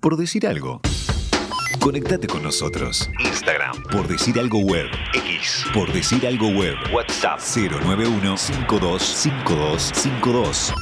por decir algo. Conectate con nosotros. Instagram, por decir algo web. X, por decir algo web. WhatsApp, 091-525252.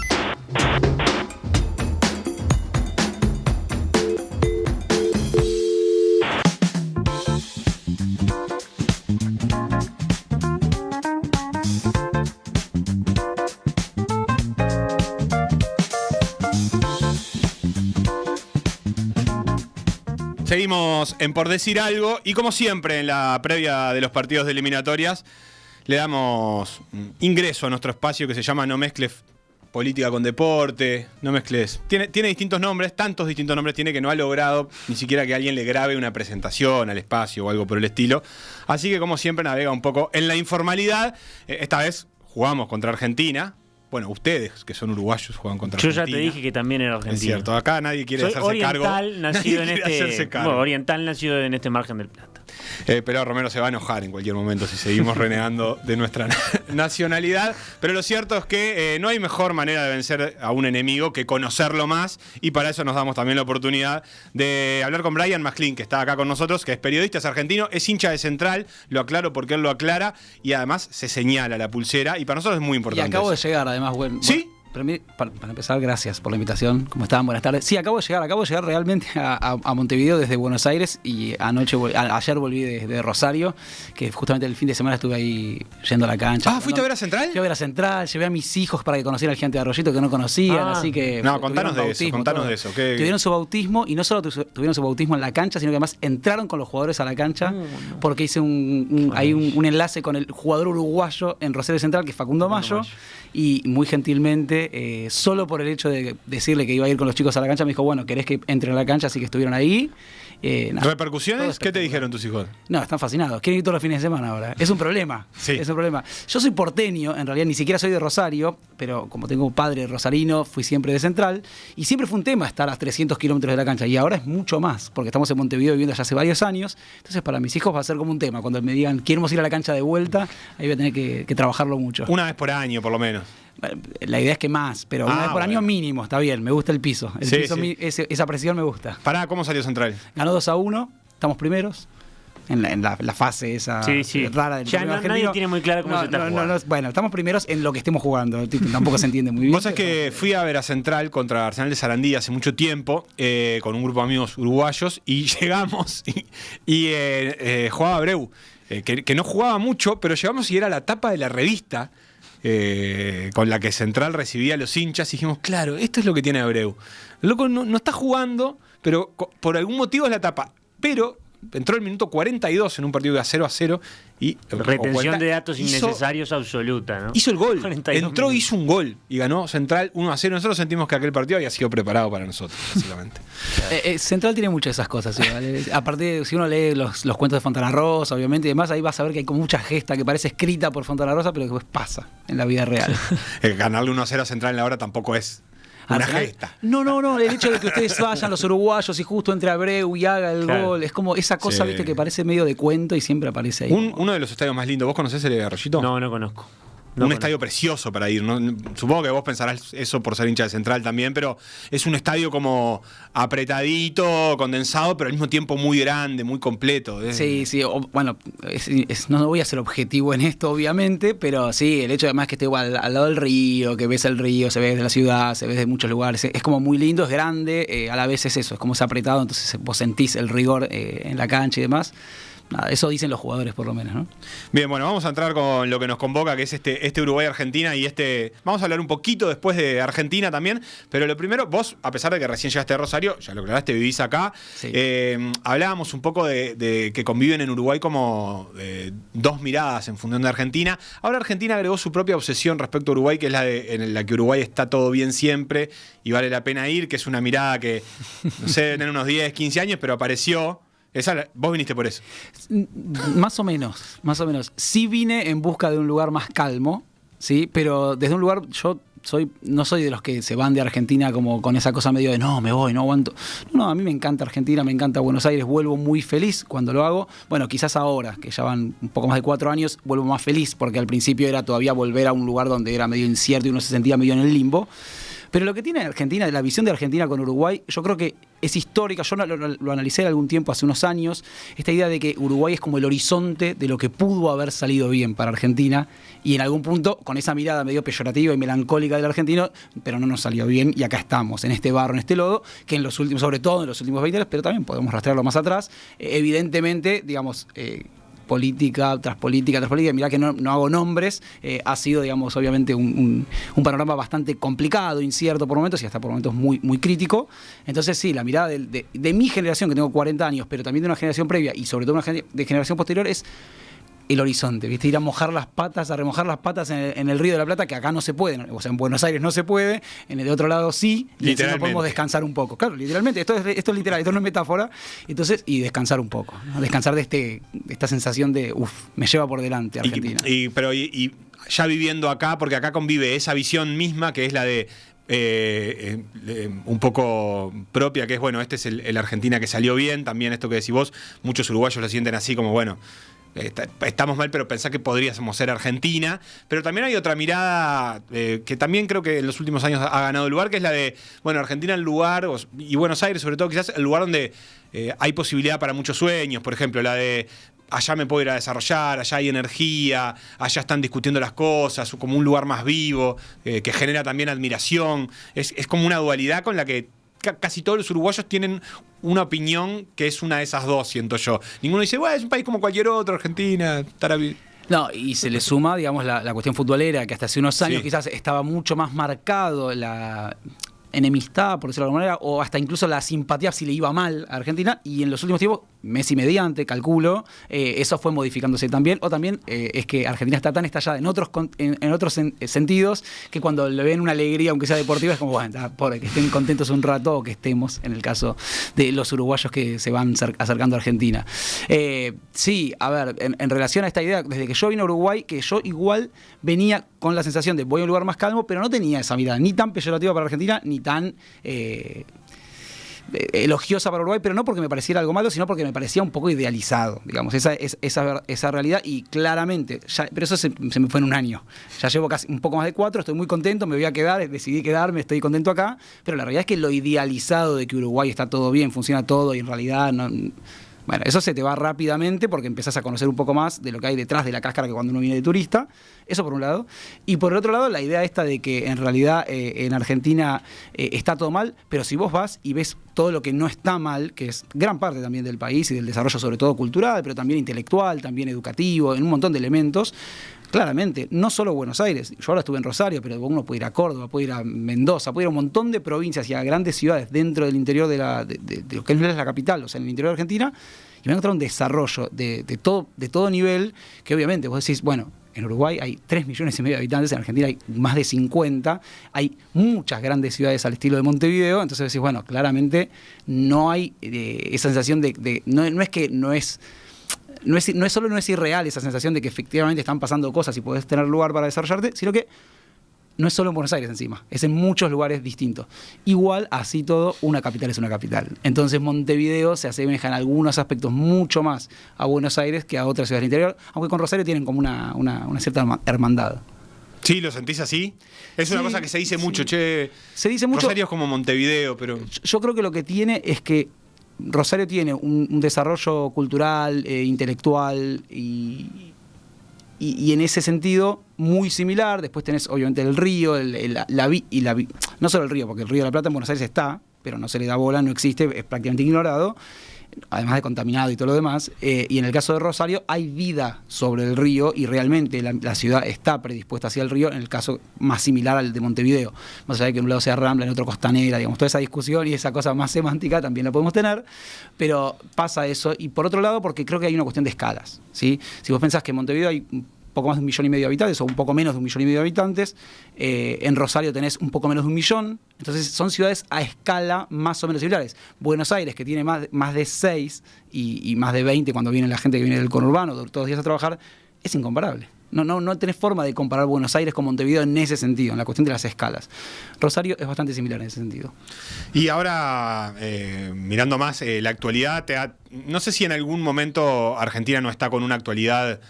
Seguimos en Por Decir Algo y como siempre en la previa de los partidos de eliminatorias le damos ingreso a nuestro espacio que se llama No Mezcles Política con Deporte, no mezcles. Tiene distintos nombres, tantos distintos nombres tiene que no ha logrado ni siquiera que alguien le grabe una presentación al espacio o algo por el estilo. Así que como siempre navega un poco en la informalidad. Esta vez jugamos contra Argentina. Bueno, ustedes, que son uruguayos, juegan contra Argentina. Yo ya te dije que también era argentino. Es cierto, acá nadie quiere hacerse cargo. Oriental nacido en este margen del Plata. Pero Romero se va a enojar en cualquier momento si seguimos renegando de nuestra nacionalidad. Pero lo cierto es que no hay mejor manera de vencer a un enemigo que conocerlo más. Y para eso nos damos también la oportunidad de hablar con Brian Masclin, que está acá con nosotros, que es periodista, es argentino, es hincha de Central. Lo aclaro porque él lo aclara. Y además se señala la pulsera. Y para nosotros es muy importante. Y acabo de llegar, además, bueno. ¿Sí? Para empezar, gracias por la invitación. ¿Cómo están? Buenas tardes. Sí, acabo de llegar realmente a Montevideo desde Buenos Aires y ayer volví de Rosario, que justamente el fin de semana estuve ahí yendo a la cancha. Ah, ¿fuiste a ver a Central? Fui a ver a Central, llevé a mis hijos para que conocieran al Gigante de Arroyito que no conocían, así que... No, contanos de eso. Tuvieron su bautismo y no solo tuvieron su bautismo en la cancha, sino que además entraron con los jugadores a la cancha porque hice un enlace con el jugador uruguayo en Rosario Central, que es Facundo Mayo, y muy gentilmente, solo por el hecho de decirle que iba a ir con los chicos a la cancha, me dijo, bueno, ¿querés que entren a la cancha? Así que estuvieron ahí. ¿Repercusiones? ¿Qué te dijeron tus hijos? No, están fascinados. Quieren ir todos los fines de semana ahora. Es un problema. Sí. Es un problema. Yo soy porteño, en realidad ni siquiera soy de Rosario, pero como tengo un padre rosarino, fui siempre de Central. Y siempre fue un tema estar a 300 kilómetros de la cancha. Y ahora es mucho más, porque estamos en Montevideo viviendo ya hace varios años. Entonces para mis hijos va a ser como un tema. Cuando me digan, queremos ir a la cancha de vuelta, ahí voy a tener que trabajarlo mucho. Una vez por año, por lo menos. La idea es que más, pero una vez por año mínimo, está bien, me gusta el piso. El piso sí. Esa presión me gusta. Pará, ¿cómo salió Central? Ganó 2-1, estamos primeros. En la fase esa rara del ya nadie tiene muy claro cómo se está jugando. Bueno, estamos primeros en lo que estemos jugando. Tampoco se entiende muy bien. Vos sabés que fui a ver a Central contra Arsenal de Sarandí hace mucho tiempo, con un grupo de amigos uruguayos, y llegamos y jugaba Abreu, que no jugaba mucho, pero llegamos y era la tapa de la revista con la que Central recibía a los hinchas, y dijimos, claro, esto es lo que tiene Abreu. El loco no está jugando, pero por algún motivo es la tapa. Pero entró el minuto 42 en un partido de 0-0 y retención de datos innecesarios absoluta, ¿no? Hizo el gol, 42 entró, minutos. hizo un gol y ganó Central 1-0. Nosotros sentimos que aquel partido había sido preparado para nosotros, básicamente. Central tiene muchas de esas cosas, ¿vale? Aparte, si uno lee los cuentos de Fontana Rosa, obviamente, y demás, ahí vas a ver que hay como mucha gesta que parece escrita por Fontana Rosa, pero que después pasa en la vida real. Ganarle 1-0 a Central en la hora tampoco es una gesta. No, el hecho de que ustedes vayan, los uruguayos, y justo entre Abreu y haga el gol, es como esa cosa, viste, que parece medio de cuento y siempre aparece ahí. Uno de los estadios más lindos, ¿vos conocés el de Arroyito? No conozco. Estadio precioso para ir, ¿no? Supongo que vos pensarás eso por ser hincha de Central también, pero es un estadio como apretadito, condensado, pero al mismo tiempo muy grande, muy completo. Sí. Bueno, no voy a ser objetivo en esto, obviamente, pero sí, el hecho además que esté igual al lado del río, que ves el río, se ve desde la ciudad, se ve de muchos lugares, es como muy lindo, es grande, a la vez es eso, es como es apretado, entonces vos sentís el rigor en la cancha y demás. Nada, eso dicen los jugadores por lo menos, ¿no? Bien, bueno, vamos a entrar con lo que nos convoca, que es este Uruguay-Argentina y vamos a hablar un poquito después de Argentina también, pero lo primero, vos, a pesar de que recién llegaste de Rosario, ya lo aclaraste, vivís acá, sí. Hablábamos un poco de que conviven en Uruguay como dos miradas en función de Argentina. Ahora Argentina agregó su propia obsesión respecto a Uruguay, que es en la que Uruguay está todo bien siempre y vale la pena ir, que es una mirada que, no sé, deben tener unos 10, 15 años, pero apareció. Vos viniste por eso. Más o menos. Sí vine en busca de un lugar más calmo, ¿sí? Pero desde un lugar, yo no soy de los que se van de Argentina como con esa cosa medio de no, me voy, no aguanto. No, a mí me encanta Argentina, me encanta Buenos Aires, vuelvo muy feliz cuando lo hago. Bueno, quizás ahora, que ya van un poco más de 4 años, vuelvo más feliz, porque al principio era todavía volver a un lugar donde era medio incierto y uno se sentía medio en el limbo. Pero lo que tiene Argentina, la visión de Argentina con Uruguay, yo creo que es histórica. Yo lo analicé algún tiempo, hace unos años, esta idea de que Uruguay es como el horizonte de lo que pudo haber salido bien para Argentina, y en algún punto, con esa mirada medio peyorativa y melancólica del argentino, pero no nos salió bien, y acá estamos, en este barro, en este lodo, que en los últimos, sobre todo en los últimos 20 años, pero también podemos rastrearlo más atrás, evidentemente, digamos, política tras política tras política, mirá que no hago nombres, ha sido, digamos, obviamente un panorama bastante complicado, incierto por momentos y hasta por momentos muy, muy crítico. Entonces sí, la mirada de mi generación, que tengo 40 años, pero también de una generación previa y sobre todo una de generación posterior, es el horizonte, ¿viste? Ir a mojar las patas, a remojar las patas en el Río de la Plata, que acá no se puede, o sea, en Buenos Aires no se puede, en el de otro lado sí, y no podemos descansar un poco. Claro, literalmente, esto es literal, esto no es metáfora, entonces, y descansar un poco, ¿no? Descansar de esta sensación de, me lleva por delante Argentina. Pero ya viviendo acá, porque acá convive esa visión misma que es la de un poco propia, que es, bueno, este es el Argentina que salió bien, también esto que decís vos, muchos uruguayos lo sienten así como, bueno, estamos mal, pero pensá que podríamos ser Argentina. Pero también hay otra mirada que también creo que en los últimos años ha ganado lugar, que es la de, bueno, Argentina el lugar, y Buenos Aires sobre todo, quizás el lugar donde hay posibilidad para muchos sueños. Por ejemplo, la de allá me puedo ir a desarrollar, allá hay energía, allá están discutiendo las cosas, como un lugar más vivo, que genera también admiración. Es como una dualidad con la que casi todos los uruguayos tienen una opinión que es una de esas dos, siento yo. Ninguno dice, bueno, es un país como cualquier otro, Argentina, estará bien. No, y se le suma, digamos, la cuestión futbolera, que hasta hace unos años quizás estaba mucho más marcado la enemistad, por decirlo de alguna manera, o hasta incluso la simpatía si le iba mal a Argentina, y en los últimos tiempos, Messi mediante, calculo, eso fue modificándose también, o también es que Argentina está tan estallada en otros sentidos, que cuando le ven una alegría, aunque sea deportiva, es como, bueno, pobre, que estén contentos un rato, o que estemos, en el caso de los uruguayos que se van acercando a Argentina. Sí, a ver, en relación a esta idea, desde que yo vine a Uruguay, que yo igual venía con la sensación de voy a un lugar más calmo, pero no tenía esa mirada ni tan peyorativa para Argentina, ni tan elogiosa para Uruguay, pero no porque me pareciera algo malo, sino porque me parecía un poco idealizado, digamos, esa realidad, y claramente, pero eso se me fue en un año. Ya llevo casi un poco más de 4, estoy muy contento, me voy a quedar, decidí quedarme, estoy contento acá, pero la realidad es que lo idealizado de que Uruguay está todo bien, funciona todo, y en realidad no. Bueno, eso se te va rápidamente porque empezás a conocer un poco más de lo que hay detrás de la cáscara que cuando uno viene de turista. Eso por un lado. Y por el otro lado, la idea esta de que en realidad en Argentina está todo mal, pero si vos vas y ves todo lo que no está mal, que es gran parte también del país y del desarrollo sobre todo cultural, pero también intelectual, también educativo, en un montón de elementos, claramente, no solo Buenos Aires. Yo ahora estuve en Rosario, pero uno puede ir a Córdoba, puede ir a Mendoza, puede ir a un montón de provincias y a grandes ciudades dentro del interior de lo que es la capital, o sea, en el interior de Argentina, y van a encontrar un desarrollo de todo nivel, que obviamente vos decís, bueno, en Uruguay hay 3,5 millones de habitantes, en Argentina hay más de 50, hay muchas grandes ciudades al estilo de Montevideo, entonces decís, bueno, claramente no hay esa sensación no es irreal esa sensación de que efectivamente están pasando cosas y podés tener lugar para desarrollarte, sino que no es solo en Buenos Aires encima, es en muchos lugares distintos. Igual, así todo, una capital es una capital. Entonces Montevideo se asemeja en algunos aspectos mucho más a Buenos Aires que a otras ciudades del interior, aunque con Rosario tienen como una cierta hermandad. Sí, ¿lo sentís así? Es una cosa que se dice mucho, che. Se dice mucho. Rosario es como Montevideo, pero. Yo creo que lo que tiene es que Rosario tiene un desarrollo cultural, intelectual y en ese sentido muy similar. Después tenés obviamente el río, no solo el río, porque el Río de la Plata en Buenos Aires está, pero no se le da bola, no existe, es prácticamente ignorado, además de contaminado y todo lo demás. Y en el caso de Rosario hay vida sobre el río y realmente la ciudad está predispuesta hacia el río, en el caso más similar al de Montevideo. Más allá de que en un lado sea Rambla, en otro Costanera, digamos, toda esa discusión y esa cosa más semántica también la podemos tener, pero pasa eso. Y por otro lado, porque creo que hay una cuestión de escalas, ¿sí? Si vos pensás que en Montevideo hay poco más de 1,5 millones de habitantes o un poco menos de 1,5 millones de habitantes, en Rosario tenés un poco menos de 1 millón, entonces son ciudades a escala más o menos similares. Buenos Aires, que tiene más de 6 y más de 20 cuando viene la gente que viene del conurbano todos los días a trabajar, es incomparable. No tenés forma de comparar Buenos Aires con Montevideo en ese sentido, en la cuestión de las escalas. Rosario es bastante similar en ese sentido. Y ahora, mirando más la actualidad, no sé si en algún momento Argentina no está con una actualidad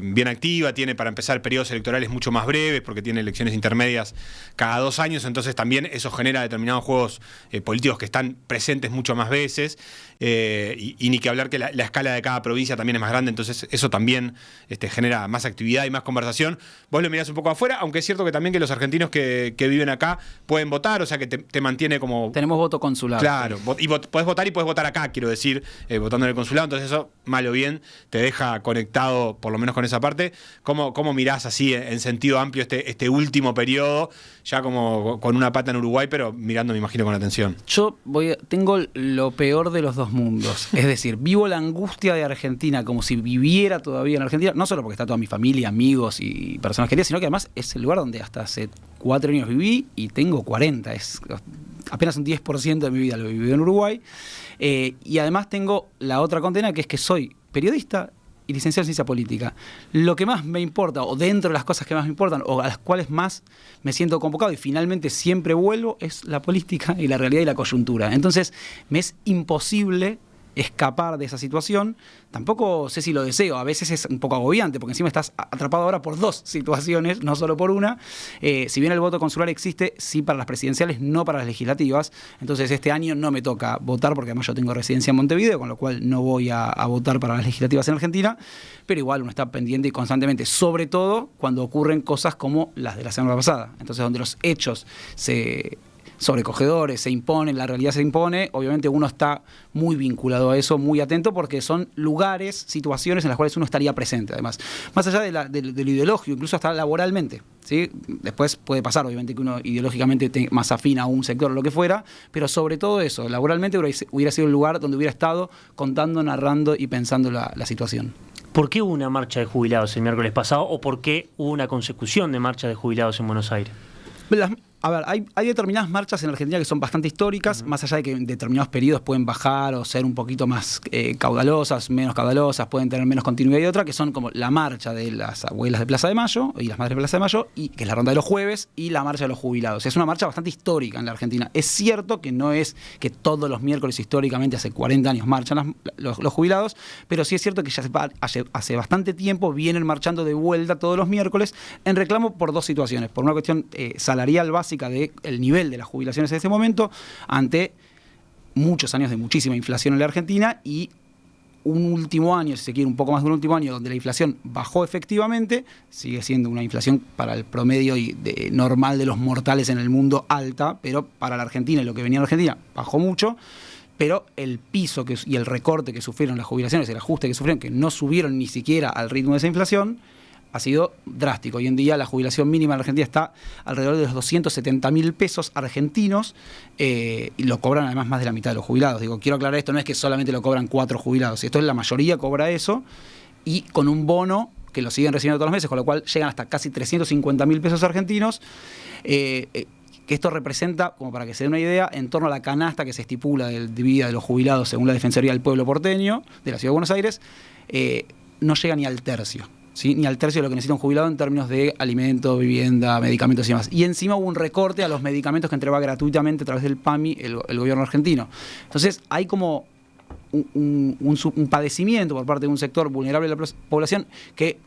bien activa, tiene para empezar periodos electorales mucho más breves porque tiene elecciones intermedias cada 2 años, entonces también eso genera determinados juegos políticos que están presentes mucho más veces, y ni que hablar que la escala de cada provincia también es más grande, entonces eso también genera más actividad y más conversación. Vos lo mirás un poco afuera, aunque es cierto que también que los argentinos que viven acá pueden votar, o sea que te mantiene como... Tenemos voto consular. Claro, y podés votar y podés votar acá, quiero decir, votando en el consulado, entonces eso, mal o bien, te deja conectado por lo menos con esa parte. ¿Cómo mirás así en sentido amplio este último periodo, ya como con una pata en Uruguay, pero mirando, me imagino, con atención? Yo tengo lo peor de los dos mundos. Es decir, vivo la angustia de Argentina como si viviera todavía en Argentina, no solo porque está toda mi familia, amigos y personas queridas, sino que además es el lugar donde hasta hace 4 años viví y tengo 40. Es apenas un 10% de mi vida lo he vivido en Uruguay. Y además tengo la otra condena, que es que soy periodista y licenciado en ciencia política. Lo que más me importa, o dentro de las cosas que más me importan, o a las cuales más me siento convocado y finalmente siempre vuelvo, es la política y la realidad y la coyuntura. Entonces, me es imposible escapar de esa situación. Tampoco sé si lo deseo, a veces es un poco agobiante, porque encima estás atrapado ahora por 2 situaciones, no solo por una. Si bien el voto consular existe, sí para las presidenciales, no para las legislativas. Entonces este año no me toca votar, porque además yo tengo residencia en Montevideo, con lo cual no voy a votar para las legislativas en Argentina, pero igual uno está pendiente y constantemente, sobre todo cuando ocurren cosas como las de la semana pasada. Entonces, donde los hechos sobrecogedores, se imponen, la realidad se impone, obviamente uno está muy vinculado a eso, muy atento, porque son lugares, situaciones en las cuales uno estaría presente, además. Más allá del ideológico, incluso hasta laboralmente, ¿sí? Después puede pasar, obviamente, que uno ideológicamente más afín a un sector o lo que fuera, pero sobre todo eso, laboralmente hubiera sido el lugar donde hubiera estado contando, narrando y pensando la situación. ¿Por qué hubo una marcha de jubilados el miércoles pasado o por qué hubo una consecución de marchas de jubilados en Buenos Aires? A ver, hay determinadas marchas en Argentina que son bastante históricas, más allá de que en determinados periodos pueden bajar o ser un poquito más caudalosas, menos caudalosas, pueden tener menos continuidad, y otra que son como la marcha de las abuelas de Plaza de Mayo y las madres de Plaza de Mayo, y que es la ronda de los jueves, y la marcha de los jubilados. Es una marcha bastante histórica en la Argentina. Es cierto que no es que todos los miércoles históricamente hace 40 años marchan los jubilados, pero sí es cierto que ya hace bastante tiempo vienen marchando de vuelta todos los miércoles en reclamo por 2 situaciones. Por una cuestión salarial básica del nivel de las jubilaciones en ese momento, ante muchos años de muchísima inflación en la Argentina, y un último año, si se quiere, un poco más de un último año, donde la inflación bajó efectivamente, sigue siendo una inflación para el promedio normal de los mortales en el mundo alta, pero para la Argentina y lo que venía en la Argentina bajó mucho, pero el piso y el recorte que sufrieron las jubilaciones, el ajuste que sufrieron, que no subieron ni siquiera al ritmo de esa inflación, ha sido drástico. Hoy en día la jubilación mínima en Argentina está alrededor de los 270.000 pesos argentinos, y lo cobran además más de la mitad de los jubilados. Digo, quiero aclarar esto, no es que solamente lo cobran 4 jubilados, esto es la mayoría cobra eso, y con un bono que lo siguen recibiendo todos los meses, con lo cual llegan hasta casi 350.000 pesos argentinos, que esto representa, como para que se dé una idea, en torno a la canasta que se estipula de vida de los jubilados según la Defensoría del Pueblo porteño de la Ciudad de Buenos Aires, no llega ni al tercio. ¿Sí? Ni al tercio de lo que necesita un jubilado en términos de alimento, vivienda, medicamentos y demás. Y encima hubo un recorte a los medicamentos que entregaba gratuitamente a través del PAMI el gobierno argentino. Entonces hay como un padecimiento por parte de un sector vulnerable de la población que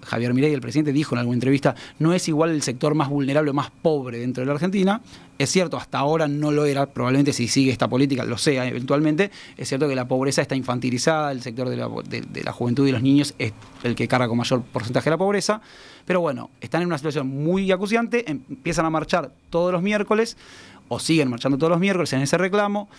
Javier Milei, el presidente, dijo en alguna entrevista, no es igual el sector más vulnerable o más pobre dentro de la Argentina. Es cierto, hasta ahora no lo era, probablemente si sigue esta política lo sea eventualmente. Es cierto que la pobreza está infantilizada, el sector de la juventud y los niños es el que carga con mayor porcentaje de la pobreza. Pero bueno, están en una situación muy acuciante, empiezan a marchar todos los miércoles, o siguen marchando todos los miércoles en ese reclamo.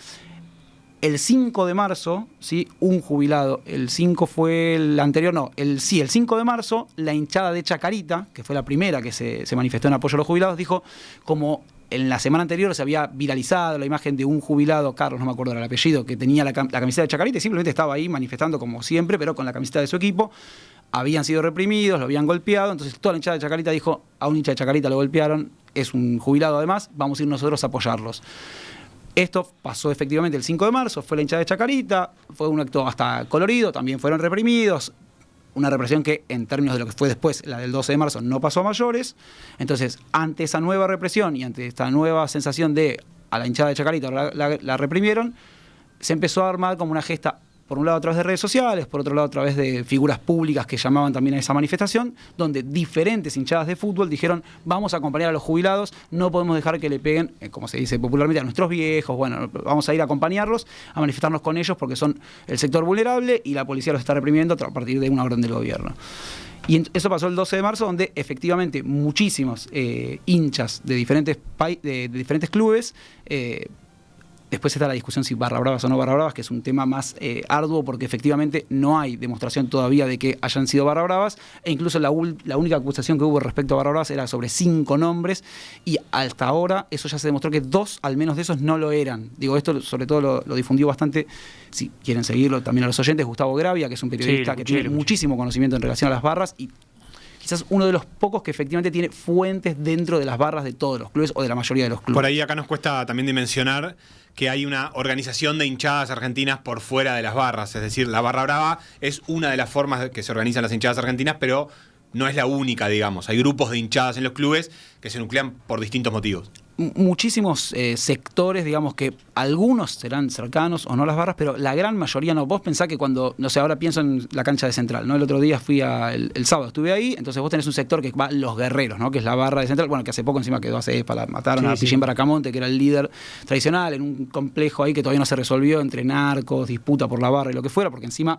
El 5 de marzo, ¿sí? Un jubilado, el 5 fue el anterior, no, el 5 de marzo, la hinchada de Chacarita, que fue la primera que se manifestó en apoyo a los jubilados, dijo, como en la semana anterior se había viralizado la imagen de un jubilado, Carlos, no me acuerdo el apellido, que tenía la camiseta de Chacarita y simplemente estaba ahí manifestando como siempre, pero con la camiseta de su equipo. Habían sido reprimidos, lo habían golpeado, entonces toda la hinchada de Chacarita dijo, a un hincha de Chacarita lo golpearon, es un jubilado además, vamos a ir nosotros a apoyarlos. Esto pasó efectivamente el 5 de marzo, fue la hinchada de Chacarita, fue un acto hasta colorido, también fueron reprimidos, una represión que en términos de lo que fue después, la del 12 de marzo, no pasó a mayores. Entonces, ante esa nueva represión y ante esta nueva sensación de a la hinchada de Chacarita la reprimieron, se empezó a armar como una gesta, por un lado a través de redes sociales, por otro lado a través de figuras públicas que llamaban también a esa manifestación, donde diferentes hinchadas de fútbol dijeron, vamos a acompañar a los jubilados, no podemos dejar que le peguen, como se dice popularmente, a nuestros viejos, bueno, vamos a ir a acompañarlos, a manifestarnos con ellos porque son el sector vulnerable y la policía los está reprimiendo a partir de una orden del gobierno. Y eso pasó el 12 de marzo, donde efectivamente muchísimos hinchas de diferentes clubes, después está la discusión si barra bravas o no barra bravas, que es un tema más arduo porque efectivamente no hay demostración todavía de que hayan sido barra bravas, e incluso la única acusación que hubo respecto a barra bravas era sobre 5 nombres, y hasta ahora eso ya se demostró que 2 al menos de esos no lo eran. Digo, esto sobre todo lo difundió bastante, si quieren seguirlo también a los oyentes, Gustavo Gravia, que es un periodista que tiene muchísimo conocimiento en relación a las barras, y quizás uno de los pocos que efectivamente tiene fuentes dentro de las barras de todos los clubes o de la mayoría de los clubes. Por ahí acá nos cuesta también dimensionar que hay una organización de hinchadas argentinas por fuera de las barras. Es decir, la barra brava es una de las formas que se organizan las hinchadas argentinas, pero no es la única, digamos. Hay grupos de hinchadas en los clubes que se nuclean por distintos motivos. Muchísimos sectores, digamos que algunos serán cercanos o no a las barras, pero la gran mayoría no. Vos pensás que cuando, no sé, ahora pienso en la cancha de Central, ¿no? El otro día fui el sábado, estuve ahí, entonces vos tenés un sector que va Los Guerreros, ¿no? Que es la barra de Central, bueno, que hace poco encima quedó hace mataron a Pillín Baracamonte, que era el líder tradicional, en un complejo ahí que todavía no se resolvió entre narcos, disputa por la barra y lo que fuera, porque encima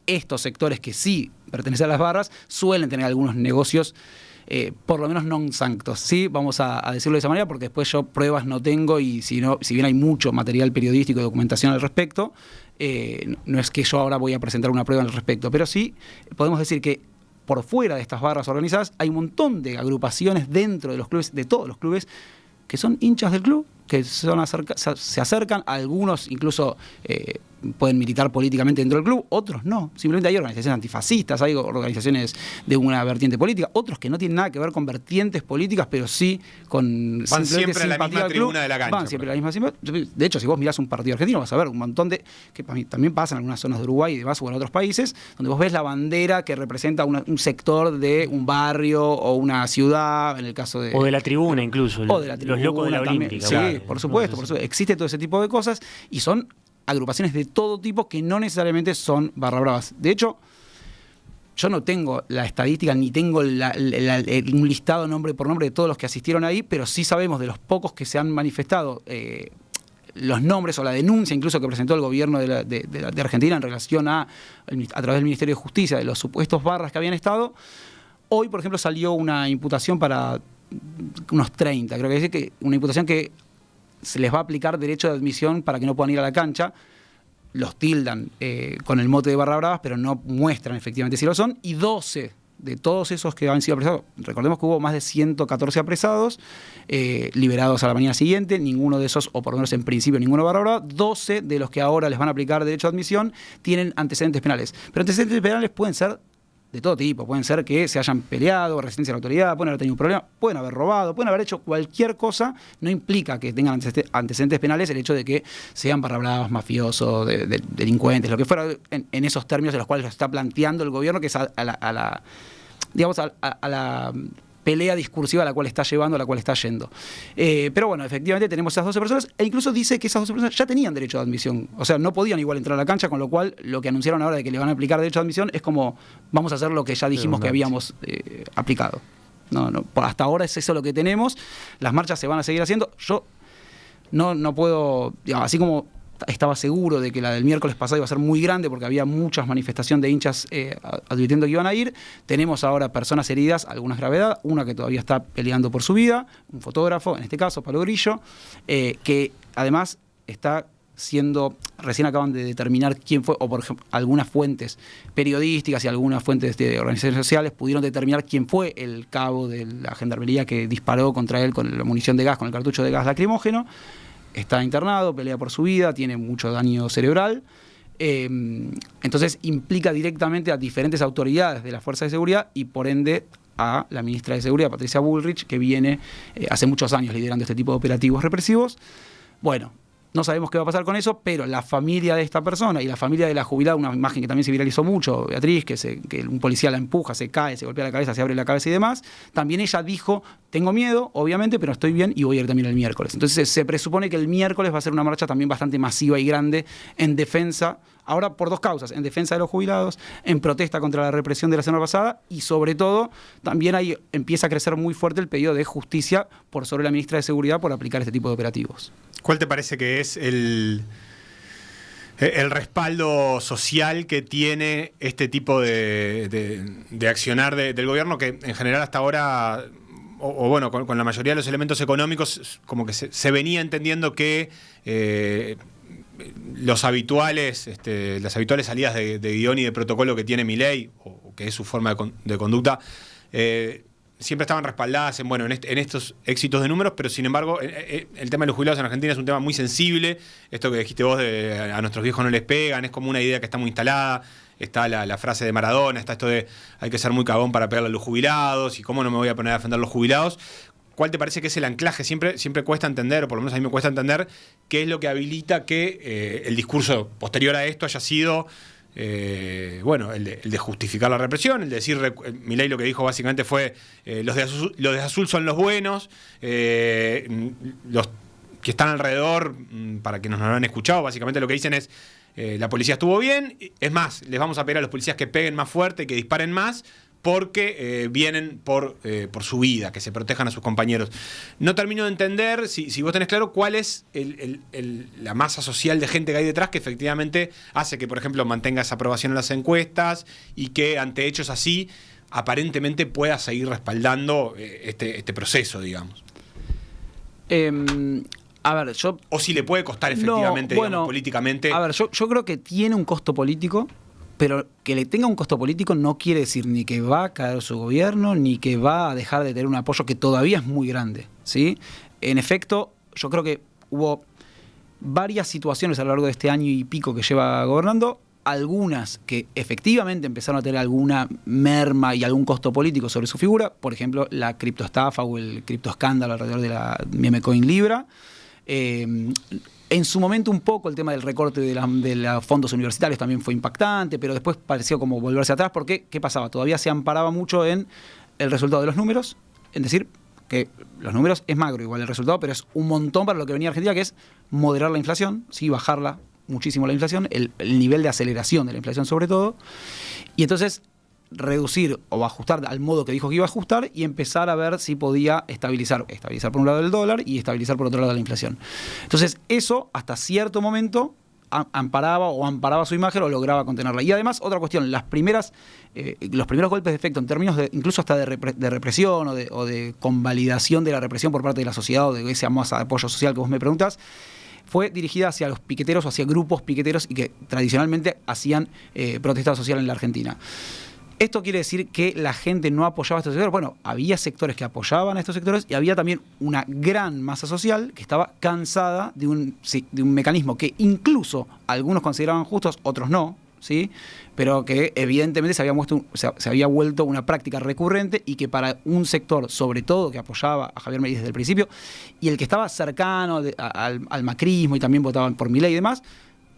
estos sectores que sí pertenecen a las barras suelen tener algunos negocios por lo menos non sanctos, ¿sí? Vamos a decirlo de esa manera, porque después yo pruebas no tengo, y si bien hay mucho material periodístico y documentación al respecto, no es que yo ahora voy a presentar una prueba al respecto, pero sí podemos decir que por fuera de estas barras organizadas hay un montón de agrupaciones dentro de los clubes, de todos los clubes, que son hinchas del club, que se acercan, algunos incluso pueden militar políticamente dentro del club, otros no. Simplemente hay organizaciones antifascistas, hay organizaciones de una vertiente política, otros que no tienen nada que ver con vertientes políticas, pero sí con van siempre a la misma tribuna de la cancha. Van siempre a la misma. De hecho, si vos mirás un partido argentino, vas a ver un montón de, que para mí también pasa en algunas zonas de Uruguay y demás, o en otros países, donde vos ves la bandera que representa un sector de un barrio o una ciudad, en el caso de... O de la tribuna incluso, o de la tribuna, los locos de la también. Olímpica. Sí, Vale. por supuesto. Existe todo ese tipo de cosas y son agrupaciones de todo tipo que no necesariamente son barra bravas. De hecho, yo no tengo la estadística ni tengo un listado nombre por nombre de todos los que asistieron ahí, pero sí sabemos de los pocos que se han manifestado los nombres o la denuncia incluso que presentó el gobierno de Argentina en relación a través del Ministerio de Justicia de los supuestos barras que habían estado. Hoy, por ejemplo, salió una imputación para unos 30, creo que es que una imputación que se les va a aplicar derecho de admisión para que no puedan ir a la cancha. Los tildan con el mote de barra bravas, pero no muestran efectivamente si lo son. Y 12 de todos esos que han sido apresados, recordemos que hubo más de 114 apresados, liberados a la mañana siguiente, ninguno de esos, o por lo menos en principio ninguno barra brava. 12 de los que ahora les van a aplicar derecho de admisión tienen antecedentes penales. Pero antecedentes penales pueden ser de todo tipo, pueden ser que se hayan peleado, resistencia a la autoridad, pueden haber tenido un problema, pueden haber robado, pueden haber hecho cualquier cosa, no implica que tengan antecedentes penales el hecho de que sean barra bravas, mafiosos, delincuentes, lo que fuera, en esos términos en los cuales lo está planteando el gobierno, que es a la pelea discursiva a la cual está llevando, a la cual está yendo. Pero bueno, efectivamente tenemos esas 12 personas, e incluso dice que esas 12 personas ya tenían derecho de admisión. O sea, no podían igual entrar a la cancha, con lo cual lo que anunciaron ahora de que le van a aplicar derecho de admisión es como, vamos a hacer lo que ya dijimos que habíamos aplicado. No, hasta ahora es eso lo que tenemos. Las marchas se van a seguir haciendo. Yo no puedo, digamos, así como estaba seguro de que la del miércoles pasado iba a ser muy grande porque había muchas manifestaciones de hinchas advirtiendo que iban a ir. Tenemos ahora personas heridas, algunas gravedad, una que todavía está peleando por su vida, un fotógrafo, en este caso, Pablo Grillo, que además está siendo, recién acaban de determinar quién fue, o por ejemplo, algunas fuentes periodísticas y algunas fuentes de organizaciones sociales pudieron determinar quién fue el cabo de la gendarmería que disparó contra él con la munición de gas, con el cartucho de gas lacrimógeno. Está internado, pelea por su vida, tiene mucho daño cerebral. Entonces implica directamente a diferentes autoridades de la Fuerza de Seguridad y por ende a la ministra de Seguridad, Patricia Bullrich, que viene hace muchos años liderando este tipo de operativos represivos. Bueno, No sabemos qué va a pasar con eso, pero la familia de esta persona y la familia de la jubilada, una imagen que también se viralizó mucho, Beatriz, que un policía la empuja, se cae, se golpea la cabeza, se abre la cabeza y demás, también ella dijo, tengo miedo, obviamente, pero estoy bien y voy a ir también el miércoles. Entonces se presupone que el miércoles va a ser una marcha también bastante masiva y grande en defensa, ahora por dos causas, en defensa de los jubilados, en protesta contra la represión de la semana pasada y sobre todo también ahí empieza a crecer muy fuerte el pedido de justicia por sobre la ministra de Seguridad por aplicar este tipo de operativos. ¿Cuál te parece que es el respaldo social que tiene este tipo de accionar del gobierno, que en general hasta ahora, o bueno, con la mayoría de los elementos económicos, como que se venía entendiendo que las habituales salidas de guión y de protocolo que tiene Milei, o que es su forma de conducta, siempre estaban respaldadas en estos éxitos de números, pero sin embargo el tema de los jubilados en Argentina es un tema muy sensible. Esto que dijiste vos de a nuestros viejos no les pegan, es como una idea que está muy instalada. Está la frase de Maradona, está esto de hay que ser muy cagón para pegarle a los jubilados y cómo no me voy a poner a defender a los jubilados. ¿Cuál te parece que es el anclaje? Siempre cuesta entender, o por lo menos a mí me cuesta entender, qué es lo que habilita que el discurso posterior a esto haya sido el de justificar la represión, el de decir, Milei lo que dijo básicamente fue los de azul son los buenos, los que están alrededor, para quienes nos lo han escuchado, básicamente lo que dicen es la policía estuvo bien, es más, les vamos a pedir a los policías que peguen más fuerte, que disparen más, porque vienen por su vida, que se protejan a sus compañeros. No termino de entender, si vos tenés claro, cuál es la masa social de gente que hay detrás que efectivamente hace que, por ejemplo, mantenga esa aprobación en las encuestas y que ante hechos así aparentemente pueda seguir respaldando este proceso, digamos. A ver, o si le puede costar efectivamente, digamos, políticamente. A ver, yo creo que tiene un costo político, pero que le tenga un costo político no quiere decir ni que va a caer su gobierno, ni que va a dejar de tener un apoyo que todavía es muy grande, ¿sí? En efecto, yo creo que hubo varias situaciones a lo largo de este año y pico que lleva gobernando, algunas que efectivamente empezaron a tener alguna merma y algún costo político sobre su figura, por ejemplo, la criptoestafa o el criptoescándalo alrededor de la meme coin Libra. En su momento un poco el tema del recorte de los fondos universitarios también fue impactante, pero después pareció como volverse atrás porque, ¿qué pasaba? Todavía se amparaba mucho en el resultado de los números, en decir que los números es magro igual el resultado, pero es un montón para lo que venía Argentina, que es moderar la inflación, ¿sí? Bajarla muchísimo la inflación, el nivel de aceleración de la inflación sobre todo, y entonces reducir o ajustar al modo que dijo que iba a ajustar y empezar a ver si podía estabilizar por un lado el dólar y estabilizar por otro lado la inflación. Entonces eso hasta cierto momento amparaba su imagen o lograba contenerla. Y además, otra cuestión, los primeros golpes de efecto en términos incluso hasta de represión o de convalidación de la represión por parte de la sociedad o de ese apoyo social que vos me preguntas, fue dirigida hacia los piqueteros o hacia grupos piqueteros y que tradicionalmente hacían protesta social en la Argentina. ¿Esto quiere decir que la gente no apoyaba a estos sectores? Bueno, había sectores que apoyaban a estos sectores y había también una gran masa social que estaba cansada de un mecanismo que incluso algunos consideraban justos, otros no, ¿sí? Pero que evidentemente se había vuelto una práctica recurrente y que para un sector, sobre todo, que apoyaba a Javier Milei desde el principio y el que estaba cercano al macrismo y también votaban por Milei y demás,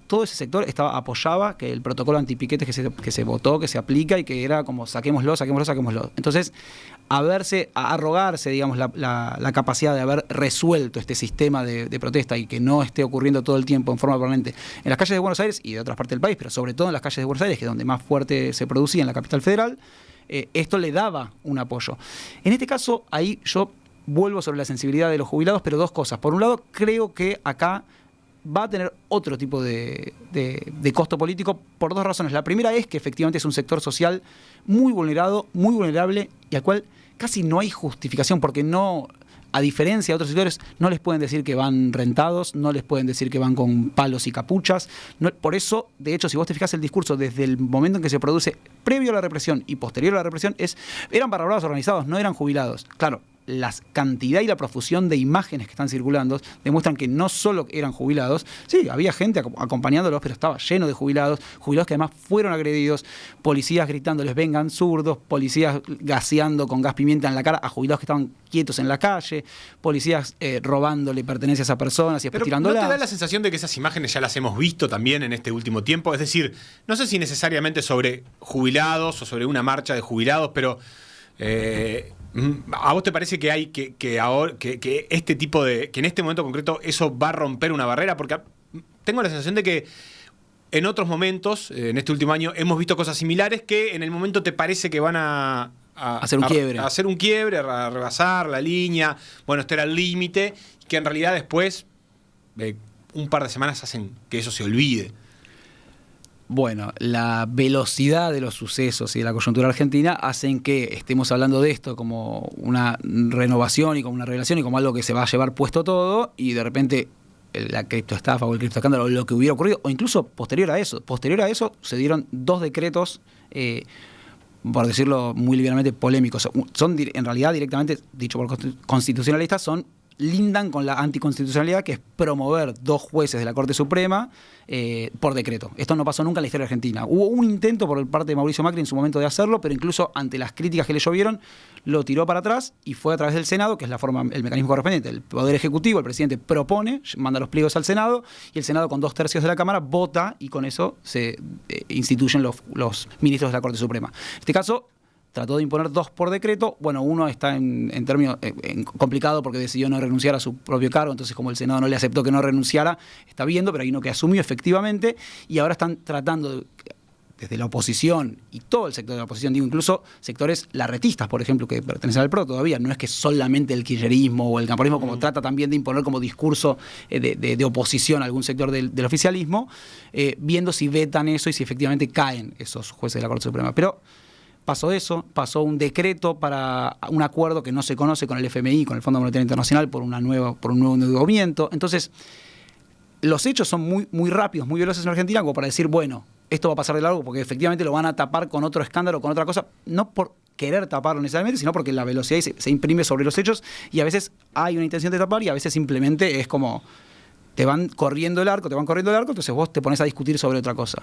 todo ese sector apoyaba que el protocolo antipiquetes que se votó, que se aplica y que era como saquémoslo. Entonces, arrogarse, digamos, la capacidad de haber resuelto este sistema de protesta y que no esté ocurriendo todo el tiempo en forma permanente en las calles de Buenos Aires y de otras partes del país, pero sobre todo en las calles de Buenos Aires, que es donde más fuerte se producía en la capital federal, esto le daba un apoyo. En este caso, ahí yo vuelvo sobre la sensibilidad de los jubilados, pero dos cosas. Por un lado, creo que acá va a tener otro tipo de costo político por dos razones. La primera es que efectivamente es un sector social muy vulnerado, muy vulnerable y al cual casi no hay justificación porque no, a diferencia de otros sectores, no les pueden decir que van rentados, no les pueden decir que van con palos y capuchas. No, por eso, de hecho, si vos te fijás el discurso desde el momento en que se produce, previo a la represión y posterior a la represión, eran barra bravas organizados, no eran jubilados. Claro, la cantidad y la profusión de imágenes que están circulando demuestran que no solo eran jubilados, sí, había gente acompañándolos, pero estaba lleno de jubilados que además fueron agredidos, policías gritándoles vengan zurdos, policías gaseando con gas pimienta en la cara a jubilados que estaban quietos en la calle, policías robándole pertenencias a personas y después tirándolas. ¿No te da la sensación de que esas imágenes ya las hemos visto también en este último tiempo? Es decir, no sé si necesariamente sobre jubilados o sobre una marcha de jubilados, pero ¿a vos te parece que hay que este tipo de, que en este momento concreto eso va a romper una barrera? Porque tengo la sensación de que en otros momentos, en este último año, hemos visto cosas similares que en el momento te parece que van a hacer un quiebre. A hacer un quiebre, a rebasar la línea, bueno, este era el límite, que en realidad después un par de semanas hacen que eso se olvide. Bueno, la velocidad de los sucesos y de la coyuntura argentina hacen que estemos hablando de esto como una renovación y como una revelación y como algo que se va a llevar puesto todo, y de repente la criptoestafa o el criptoescándalo, lo que hubiera ocurrido, o incluso posterior a eso se dieron 2 decretos, por decirlo muy livianamente, polémicos. Son en realidad directamente, dicho por constitucionalistas, lindan con la anticonstitucionalidad, que es promover 2 jueces de la Corte Suprema por decreto. Esto no pasó nunca en la historia argentina. Hubo un intento por parte de Mauricio Macri en su momento de hacerlo, pero incluso ante las críticas que le llovieron, lo tiró para atrás y fue a través del Senado, que es el mecanismo correspondiente. El Poder Ejecutivo, el presidente propone, manda los pliegos al Senado, y el Senado con 2/3 de la Cámara vota, y con eso se instituyen los ministros de la Corte Suprema. En este caso, trató de imponer 2 por decreto. Bueno, uno está en términos complicado porque decidió no renunciar a su propio cargo, entonces como el Senado no le aceptó que no renunciara, está viendo, pero hay uno que asumió efectivamente, y ahora están tratando desde la oposición y todo el sector de la oposición, digo, incluso sectores larretistas, por ejemplo, que pertenecen al PRO todavía, no es que solamente el kirchnerismo o el camporismo, como trata también de imponer como discurso de oposición a algún sector del oficialismo, viendo si vetan eso y si efectivamente caen esos jueces de la Corte Suprema. Pero pasó eso, pasó un decreto para un acuerdo que no se conoce con el FMI, con el Fondo Monetario Internacional, por un nuevo endeudamiento. Entonces, los hechos son muy, muy rápidos, muy veloces en Argentina, como para decir, bueno, esto va a pasar de largo porque efectivamente lo van a tapar con otro escándalo, con otra cosa, no por querer taparlo necesariamente, sino porque la velocidad se imprime sobre los hechos, y a veces hay una intención de tapar y a veces simplemente es como te van corriendo el arco, entonces vos te pones a discutir sobre otra cosa.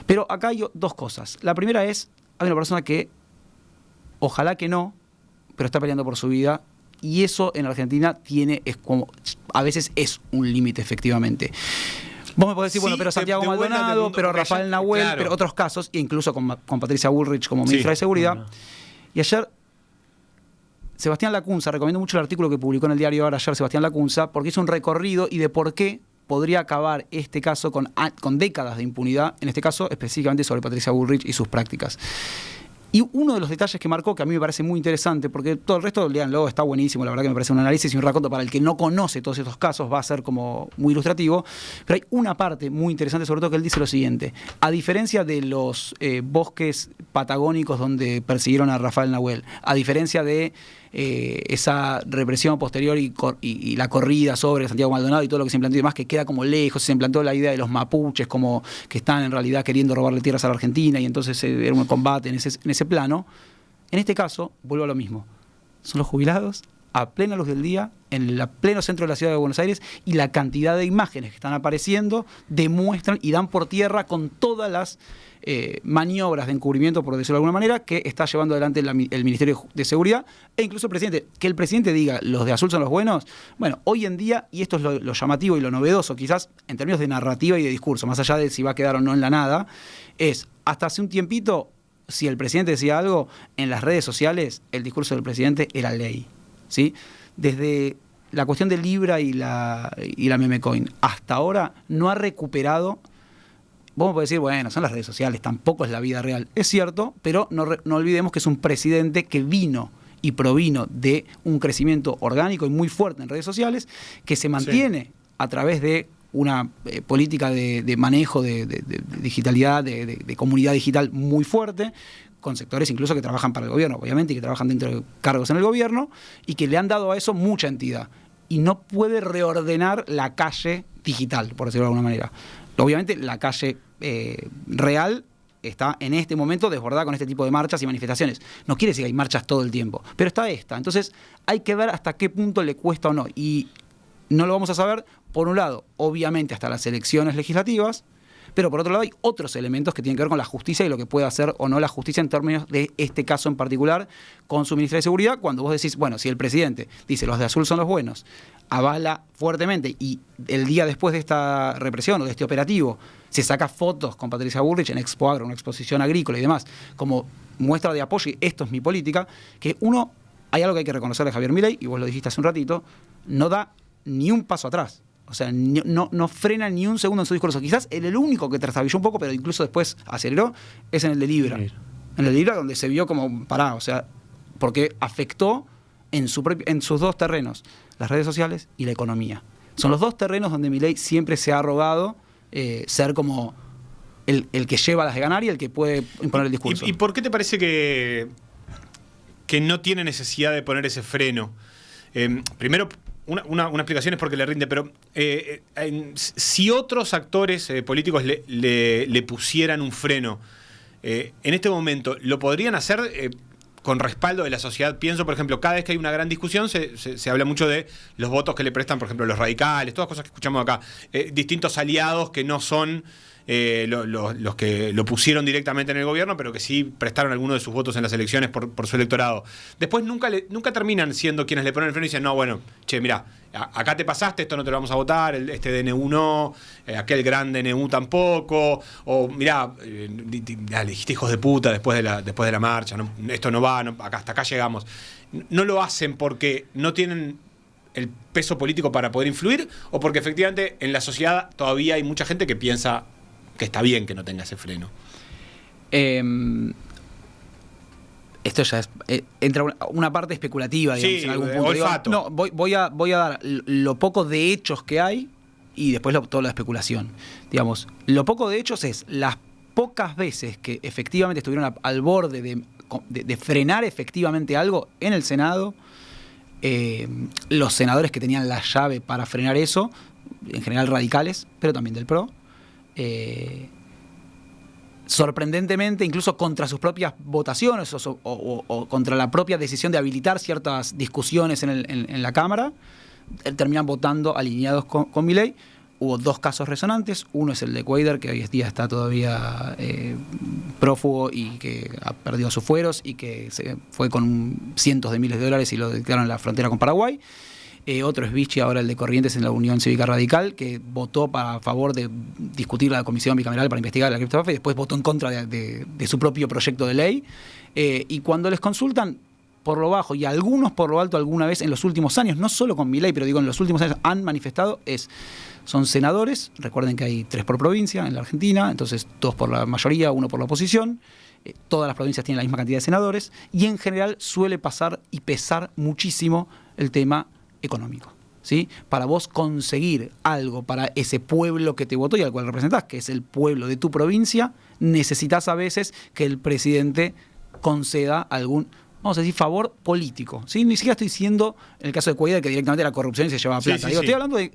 Pero acá hay 2 cosas. La primera es, hay una persona que, ojalá que no, pero está peleando por su vida, y eso en Argentina a veces es un límite, efectivamente. Vos me podés decir, bueno, pero Santiago Maldonado, pero Rafael Nahuel, claro, pero otros casos, e incluso con Patricia Bullrich como ministra de Seguridad. Bueno. Y ayer, Sebastián Lacunza, recomiendo mucho el artículo que publicó en el diario Ahora ayer Sebastián Lacunza, porque hizo un recorrido y de por qué podría acabar este caso con décadas de impunidad, en este caso específicamente sobre Patricia Bullrich y sus prácticas. Y uno de los detalles que marcó, que a mí me parece muy interesante, porque todo el resto, léanlo, está buenísimo, la verdad que me parece un análisis y un raconto para el que no conoce todos estos casos, va a ser como muy ilustrativo, pero hay una parte muy interesante, sobre todo, que él dice lo siguiente: a diferencia de los bosques patagónicos donde persiguieron a Rafael Nahuel, a diferencia de esa represión posterior y la corrida sobre Santiago Maldonado y todo lo que se implantó y demás, que queda como lejos, se implantó la idea de los mapuches como que están en realidad queriendo robarle tierras a la Argentina, y entonces era un combate en ese plano. En este caso, vuelvo a lo mismo, son los jubilados a plena luz del día, en el pleno centro de la ciudad de Buenos Aires, y la cantidad de imágenes que están apareciendo demuestran y dan por tierra con todas las maniobras de encubrimiento, por decirlo de alguna manera, que está llevando adelante el Ministerio de Seguridad, e incluso el presidente. Que el presidente diga, los de azul son los buenos, bueno, hoy en día, y esto es lo llamativo y lo novedoso, quizás en términos de narrativa y de discurso, más allá de si va a quedar o no en la nada, es, hasta hace un tiempito, si el presidente decía algo, en las redes sociales, el discurso del presidente era ley, ¿sí? Desde la cuestión de Libra y la meme coin hasta ahora no ha recuperado. Vos me podés decir, bueno, son las redes sociales, tampoco es la vida real. Es cierto, pero no olvidemos que es un presidente que vino y provino de un crecimiento orgánico y muy fuerte en redes sociales, que se mantiene a través de una política de manejo de digitalidad, de comunidad digital muy fuerte, con sectores incluso que trabajan para el gobierno, obviamente, y que trabajan dentro de cargos en el gobierno, y que le han dado a eso mucha entidad. Y no puede reordenar la calle digital, por decirlo de alguna manera. Obviamente la calle real está en este momento desbordada con este tipo de marchas y manifestaciones. No quiere decir que hay marchas todo el tiempo, pero está esta. Entonces hay que ver hasta qué punto le cuesta o no. Y no lo vamos a saber, por un lado, obviamente hasta las elecciones legislativas, pero por otro lado hay otros elementos que tienen que ver con la justicia y lo que puede hacer o no la justicia en términos de este caso en particular con su ministra de Seguridad, cuando vos decís, bueno, si el presidente dice los de azul son los buenos, avala fuertemente y el día después de esta represión o de este operativo se saca fotos con Patricia Bullrich en Expo Agro, una exposición agrícola y demás, como muestra de apoyo y esto es mi política, que uno, hay algo que hay que reconocerle a Javier Milei, y vos lo dijiste hace un ratito, no da ni un paso atrás. O sea, no frena ni un segundo en su discurso. Quizás el único que trastabilló un poco, pero incluso después aceleró, es en el de Libra. En el de Libra, donde se vio como parado. O sea, porque afectó en sus dos terrenos, las redes sociales y la economía. Son los dos terrenos donde Milei siempre se ha arrogado ser como el que lleva las de ganar y el que puede imponer el discurso. ¿Y por qué te parece que no tiene necesidad de poner ese freno? Primero, una explicación es porque le rinde, pero si otros actores políticos le pusieran un freno, en este momento, ¿lo podrían hacer con respaldo de la sociedad? Pienso, por ejemplo, cada vez que hay una gran discusión se habla mucho de los votos que le prestan, por ejemplo, los radicales, todas cosas que escuchamos acá, distintos aliados que no son los que lo pusieron directamente en el gobierno, pero que sí prestaron algunos de sus votos en las elecciones por su electorado. Después nunca terminan siendo quienes le ponen el freno y dicen, no, bueno, che, mirá, acá te pasaste, esto no te lo vamos a votar, este DNU no, aquel gran DNU tampoco, o mirá, le dijiste hijos de puta después de la marcha, no, esto no va, hasta acá llegamos. No lo hacen porque no tienen el peso político para poder influir, o porque efectivamente en la sociedad todavía hay mucha gente que piensa que está bien que no tenga ese freno. Esto ya es, entra una parte especulativa, digamos, sí, en algún punto. olfato. No, voy a dar lo poco de hechos que hay y después toda la especulación. Digamos, lo poco de hechos es las pocas veces que efectivamente estuvieron al borde de frenar efectivamente algo en el Senado. Los senadores que tenían la llave para frenar eso, en general radicales, pero también del PRO, sorprendentemente, incluso contra sus propias votaciones o contra la propia decisión de habilitar ciertas discusiones en la Cámara, terminan votando alineados con Milei. Hubo dos casos resonantes. Uno es el de Cuadra, que hoy en día está todavía prófugo y que ha perdido sus fueros y que se fue con cientos de miles de dólares y lo declararon en la frontera con Paraguay. Otro es Vichy, ahora el de Corrientes en la Unión Cívica Radical, que votó a favor de discutir la comisión bicameral para investigar la criptomonedas y después votó en contra de su propio proyecto de ley. Y cuando les consultan por lo bajo y algunos por lo alto alguna vez en los últimos años, no solo con Milei, pero digo en los últimos años han manifestado, son senadores, recuerden que hay 3 por provincia en la Argentina, entonces 2 por la mayoría, 1 por la oposición. Todas las provincias tienen la misma cantidad de senadores y en general suele pasar y pesar muchísimo el tema económico, ¿sí? Para vos conseguir algo para ese pueblo que te votó y al cual representás, que es el pueblo de tu provincia, necesitas a veces que el presidente conceda algún, vamos a decir, favor político, ¿sí? Ni siquiera estoy diciendo en el caso de Cuadra que directamente la corrupción y se llevaba plata. Sí. Estoy hablando de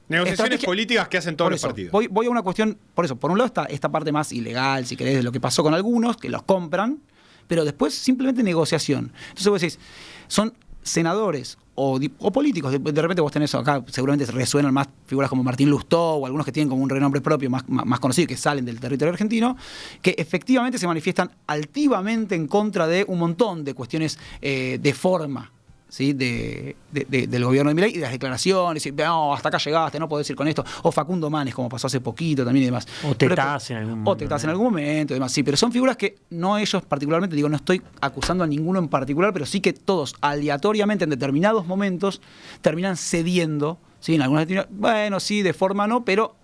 negociaciones políticas que hacen todos los partidos. Voy a una cuestión, por eso, por un lado está esta parte más ilegal, si querés, de lo que pasó con algunos, que los compran, pero después simplemente negociación. Entonces vos decís, son senadores o políticos, de repente vos tenés acá, seguramente resuenan más figuras como Martín Lustó o algunos que tienen como un renombre propio más conocido, que salen del territorio argentino, que efectivamente se manifiestan altivamente en contra de un montón de cuestiones de forma, ¿sí? del gobierno de Milei y de las declaraciones, y, no, hasta acá llegaste, no podés ir con esto, o Facundo Manes, como pasó hace poquito también y demás. O Tetaz en algún momento. O Tetaz en algún momento y demás, sí, pero son figuras que no ellos particularmente, digo, no estoy acusando a ninguno en particular, pero sí que todos aleatoriamente en determinados momentos terminan cediendo, ¿sí? En algunas, bueno, sí, de forma no, pero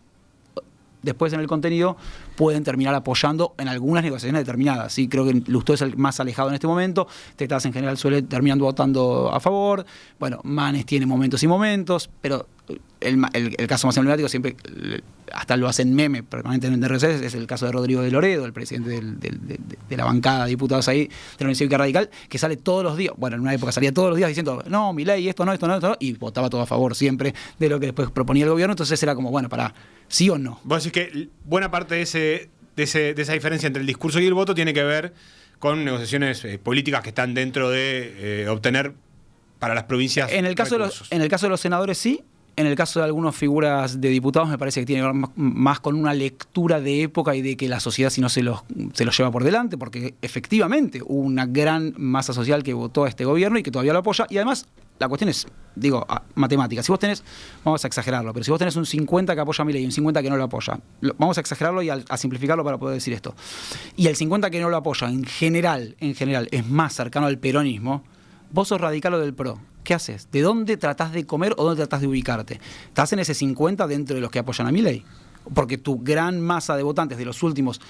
después en el contenido pueden terminar apoyando en algunas negociaciones determinadas. ¿Sí? Creo que Lustó es el más alejado en este momento. Tetaz en general suele terminar votando a favor. Bueno, Manes tiene momentos y momentos, pero el caso más emblemático siempre, hasta lo hacen meme permanentemente en redes, es el caso de Rodrigo de Loredo, el presidente de la bancada de diputados ahí de la Unión Cívica Radical, que sale todos los días, bueno, en una época salía todos los días diciendo, no, Milei, esto no, y votaba todo a favor siempre de lo que después proponía el gobierno. Entonces era como, bueno, ¿sí o no? Vos decís que buena parte de de esa diferencia entre el discurso y el voto tiene que ver con negociaciones políticas que están dentro de obtener para las provincias en el caso de los senadores sí. En el caso de algunas figuras de diputados me parece que tiene que ver más con una lectura de época y de que la sociedad si no se los lleva por delante, porque efectivamente hubo una gran masa social que votó a este gobierno y que todavía lo apoya. Y además la cuestión es, matemática. Si vos tenés, vamos a exagerarlo, pero si vos tenés un 50 que apoya a Milei y un 50 que no lo apoya, vamos a exagerarlo y a simplificarlo para poder decir esto. Y el 50 que no lo apoya en general es más cercano al peronismo, vos sos radical o del PRO. ¿Qué haces? ¿De dónde tratás de comer o dónde tratás de ubicarte? ¿Estás en ese 50 dentro de los que apoyan a Milei? Porque tu gran masa de votantes de los últimos,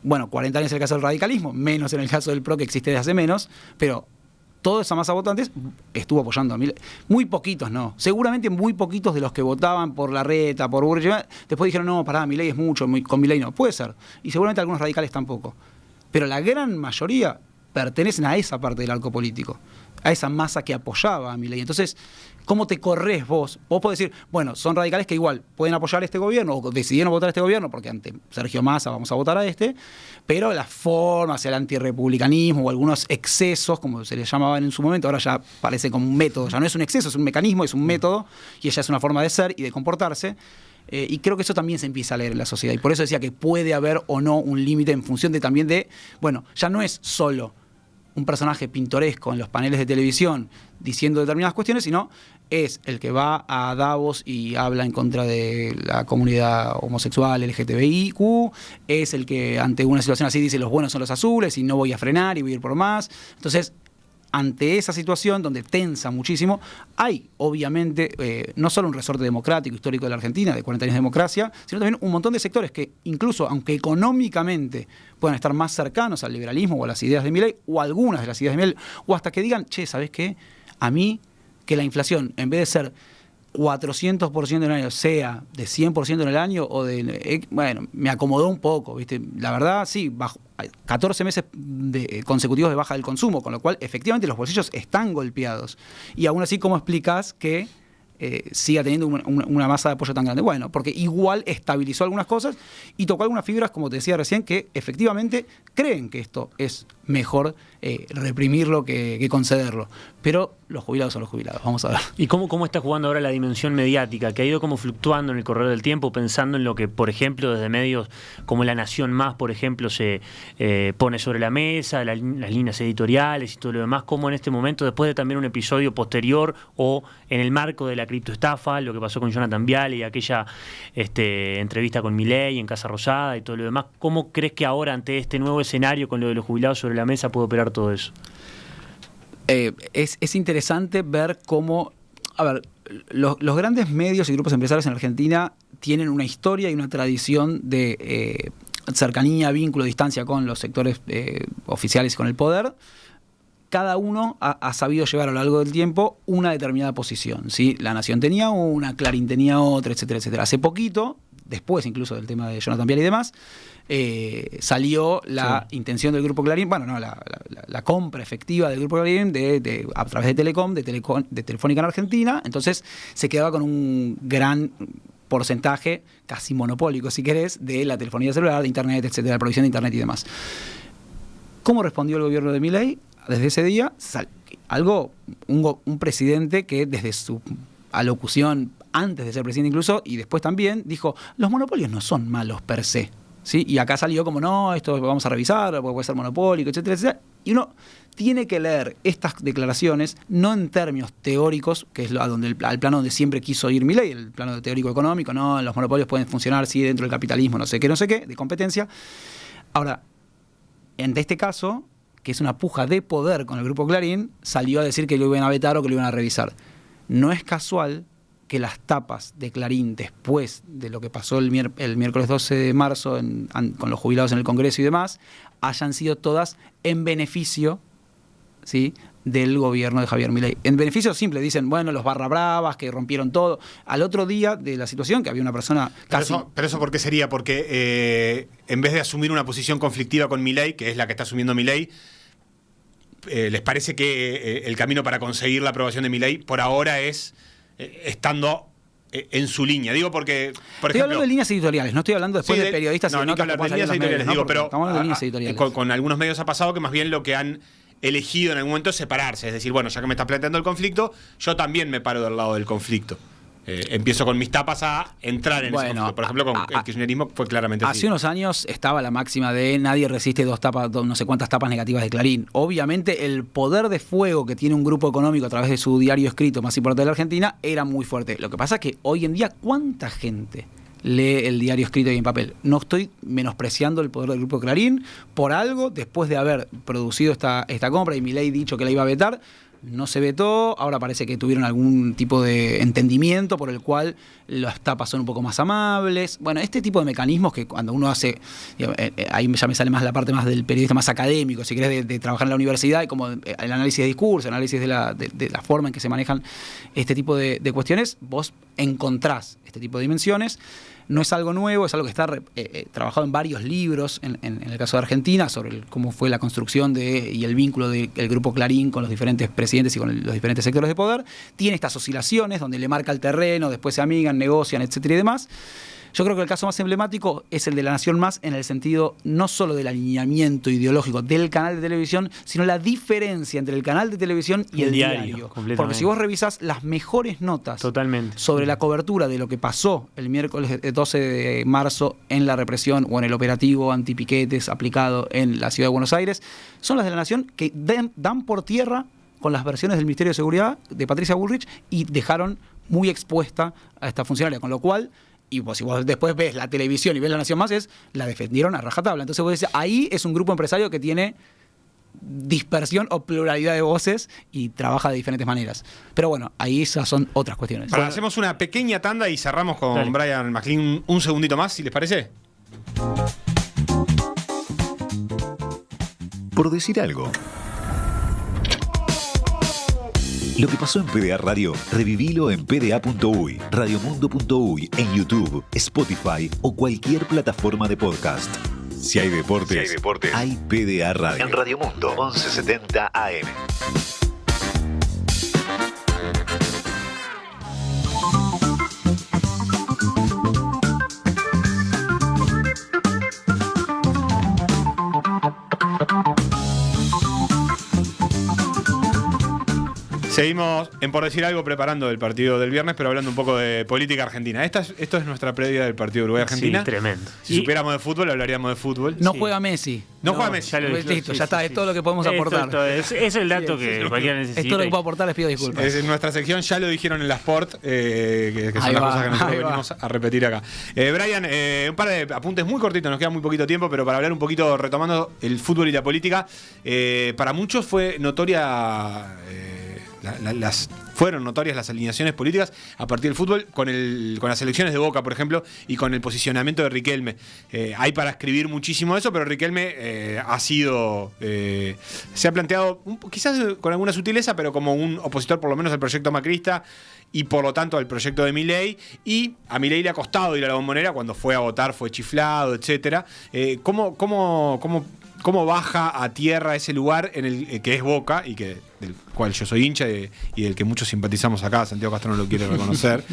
40 años en el caso del radicalismo, menos en el caso del PRO que existe desde hace menos, pero toda esa masa de votantes estuvo apoyando a Milei. Muy poquitos, no. Seguramente muy poquitos de los que votaban por Larreta, por Burrich, después dijeron, no, pará, Milei es mucho, con Milei no. Puede ser. Y seguramente algunos radicales tampoco. Pero la gran mayoría pertenecen a esa parte del arco político, a esa masa que apoyaba a Milei. Entonces, ¿cómo te corres vos? Vos podés decir, son radicales que igual pueden apoyar a este gobierno o decidieron votar a este gobierno porque ante Sergio Massa vamos a votar a este, pero las formas, el antirrepublicanismo o algunos excesos, como se les llamaban en su momento, ahora ya parece como un método, ya no es un exceso, es un mecanismo, es un método y ya es una forma de ser y de comportarse. Y creo que eso también se empieza a leer en la sociedad. Y por eso decía que puede haber o no un límite en función de también de, ya no es solo un personaje pintoresco en los paneles de televisión diciendo determinadas cuestiones, sino es el que va a Davos y habla en contra de la comunidad homosexual, LGTBIQ, es el que ante una situación así dice los buenos son los azules y no voy a frenar y voy a ir por más. Entonces, ante esa situación donde tensa muchísimo, hay obviamente no solo un resorte democrático histórico de la Argentina, de 40 años de democracia, sino también un montón de sectores que incluso, aunque económicamente puedan estar más cercanos al liberalismo o a las ideas de Milei, o algunas de las ideas de Milei, o hasta que digan, ¿sabés qué? A mí, que la inflación, en vez de ser 400% en el año, sea de 100% en el año, o me acomodó un poco, ¿viste? La verdad, sí, 14 meses consecutivos de baja del consumo, con lo cual efectivamente los bolsillos están golpeados. Y aún así, ¿cómo explicás que siga teniendo una masa de apoyo tan grande? Bueno, porque igual estabilizó algunas cosas y tocó algunas fibras, como te decía recién, que efectivamente creen que esto es mejor reprimirlo que concederlo. Pero los jubilados son los jubilados, vamos a ver. ¿Y cómo está jugando ahora la dimensión mediática, que ha ido como fluctuando en el correr del tiempo, pensando en lo que, por ejemplo, desde medios como La Nación Más, por ejemplo, se pone sobre la mesa, las líneas editoriales y todo lo demás, como en este momento, después de también un episodio posterior o en el marco de la criptoestafa, lo que pasó con Jonathan Viale y aquella entrevista con Milei en Casa Rosada y todo lo demás, ¿cómo crees que ahora, ante este nuevo escenario con lo de los jubilados sobre la mesa, puede operar todo eso? Es interesante ver cómo, los grandes medios y grupos empresarios en Argentina tienen una historia y una tradición de cercanía, vínculo, distancia con los sectores oficiales y con el poder. Cada uno ha sabido llevar a lo largo del tiempo una determinada posición, ¿sí? La Nación tenía una, Clarín tenía otra, etcétera, etcétera. Hace poquito, después incluso del tema de Jonathan Viale y demás, salió la intención del Grupo Clarín, la compra efectiva del Grupo Clarín a través de Telecom, de Telefónica en Argentina. Entonces se quedaba con un gran porcentaje, casi monopólico si querés, de la telefonía celular, de internet, etcétera, la provisión de internet y demás. ¿Cómo respondió el gobierno de Milei? Desde ese día, un presidente que desde su alocución, antes de ser presidente incluso, y después también, dijo, los monopolios no son malos per se. ¿Sí? Y acá salió como, no, esto vamos a revisar, porque puede ser monopólico, etcétera, etcétera. Y uno tiene que leer estas declaraciones no en términos teóricos, que es al plano donde siempre quiso ir Milei, el plano teórico económico, no, los monopolios pueden funcionar, sí, dentro del capitalismo, no sé qué, de competencia. Ahora, en este caso, que es una puja de poder con el Grupo Clarín, salió a decir que lo iban a vetar o que lo iban a revisar. No es casual que las tapas de Clarín después de lo que pasó el miércoles 12 de marzo con los jubilados en el Congreso y demás, hayan sido todas en beneficio, ¿sí?, del gobierno de Javier Milei. En beneficio simple, dicen, los barra bravas que rompieron todo. Al otro día de la situación, que había una persona casi... Pero eso ¿por qué sería? Porque en vez de asumir una posición conflictiva con Milei, que es la que está asumiendo Milei, ¿les parece que el camino para conseguir la aprobación de Milei por ahora es estando en su línea. Digo porque, por Estoy ejemplo, hablando de líneas editoriales, no estoy hablando después sí, de periodistas y no, de ni que notas que hablar de puedan salir líneas en los editoriales, medios, digo, ¿no? pero Estamos hablando de líneas editoriales. con algunos medios ha pasado que más bien lo que han elegido en algún momento es separarse. Es decir, bueno, ya que me estás planteando el conflicto, yo también me paro del lado del conflicto. Empiezo con mis tapas a entrar en ese conflicto. Por ejemplo, con el kirchnerismo fue claramente así. Hace unos años estaba la máxima de nadie resiste no sé cuántas tapas negativas de Clarín. Obviamente el poder de fuego que tiene un grupo económico a través de su diario escrito más importante de la Argentina era muy fuerte. Lo que pasa es que hoy en día, ¿cuánta gente lee el diario escrito y en papel? No estoy menospreciando el poder del grupo Clarín. Por algo, después de haber producido esta compra y Milei dicho que la iba a vetar, no se vetó. Ahora parece que tuvieron algún tipo de entendimiento por el cual las tapas son un poco más amables. Bueno, este tipo de mecanismos que cuando uno hace, ahí ya me sale más la parte más del periodista más académico, si querés, de trabajar en la universidad, y como el análisis de discurso, el análisis de la forma en que se manejan este tipo de cuestiones, vos encontrás este tipo de dimensiones. No es algo nuevo, es algo que está trabajado en varios libros, en el caso de Argentina, sobre cómo fue la construcción y el vínculo del grupo Clarín con los diferentes presidentes y con los diferentes sectores de poder. Tiene estas oscilaciones donde le marca el terreno, después se amigan, negocian, etcétera y demás. Yo creo que el caso más emblemático es el de La Nación Más, en el sentido no solo del alineamiento ideológico del canal de televisión, sino la diferencia entre el canal de televisión y el diario. Porque si vos revisás las mejores notas sobre la cobertura de lo que pasó el miércoles 12 de marzo en la represión o en el operativo antipiquetes aplicado en la ciudad de Buenos Aires, son las de La Nación, que dan por tierra con las versiones del Ministerio de Seguridad de Patricia Bullrich y dejaron muy expuesta a esta funcionaria, con lo cual... Y pues, si vos después ves la televisión y ves La Nación Más, la defendieron a rajatabla. Entonces vos decís, ahí es un grupo empresario que tiene dispersión o pluralidad de voces y trabaja de diferentes maneras. Pero bueno, ahí esas son otras cuestiones. Bueno, hacemos una pequeña tanda y cerramos con Brian McLean un segundito más, si les parece. Por decir algo. Lo que pasó en PDA Radio, revivilo en pda.uy, radiomundo.uy, en YouTube, Spotify o cualquier plataforma de podcast. Si hay deportes, hay PDA Radio. En Radiomundo, 1170 AM. Seguimos en Por Decir Algo preparando el partido del viernes, pero hablando un poco de política argentina. Esto es nuestra previa del partido Uruguay-Argentina. Sí, tremendo. Si supiéramos de fútbol, hablaríamos de fútbol. No juega Messi. No juega Messi. Ya lo dije. Listo, ya está, es todo lo que podemos aportar. Es el dato que cualquiera necesita. Es todo lo que puedo aportar, les pido disculpas. Es en nuestra sección, ya lo dijeron en la Sport, que son las cosas que nosotros venimos a repetir acá. Brian, un par de apuntes muy cortitos, nos queda muy poquito tiempo, pero para hablar un poquito, retomando el fútbol y la política, para muchos fue notoria... fueron notorias las alineaciones políticas a partir del fútbol con las elecciones de Boca, por ejemplo, y con el posicionamiento de Riquelme. Hay para escribir muchísimo de eso, pero Riquelme se ha planteado quizás con alguna sutileza, pero como un opositor por lo menos al proyecto macrista y por lo tanto al proyecto de Milei, y a Milei le ha costado ir a la Bombonera, cuando fue a votar fue chiflado, etcétera. ¿Cómo baja a tierra ese lugar en el que es Boca y del cual yo soy hincha y del que muchos simpatizamos acá? Santiago Castro no lo quiere reconocer.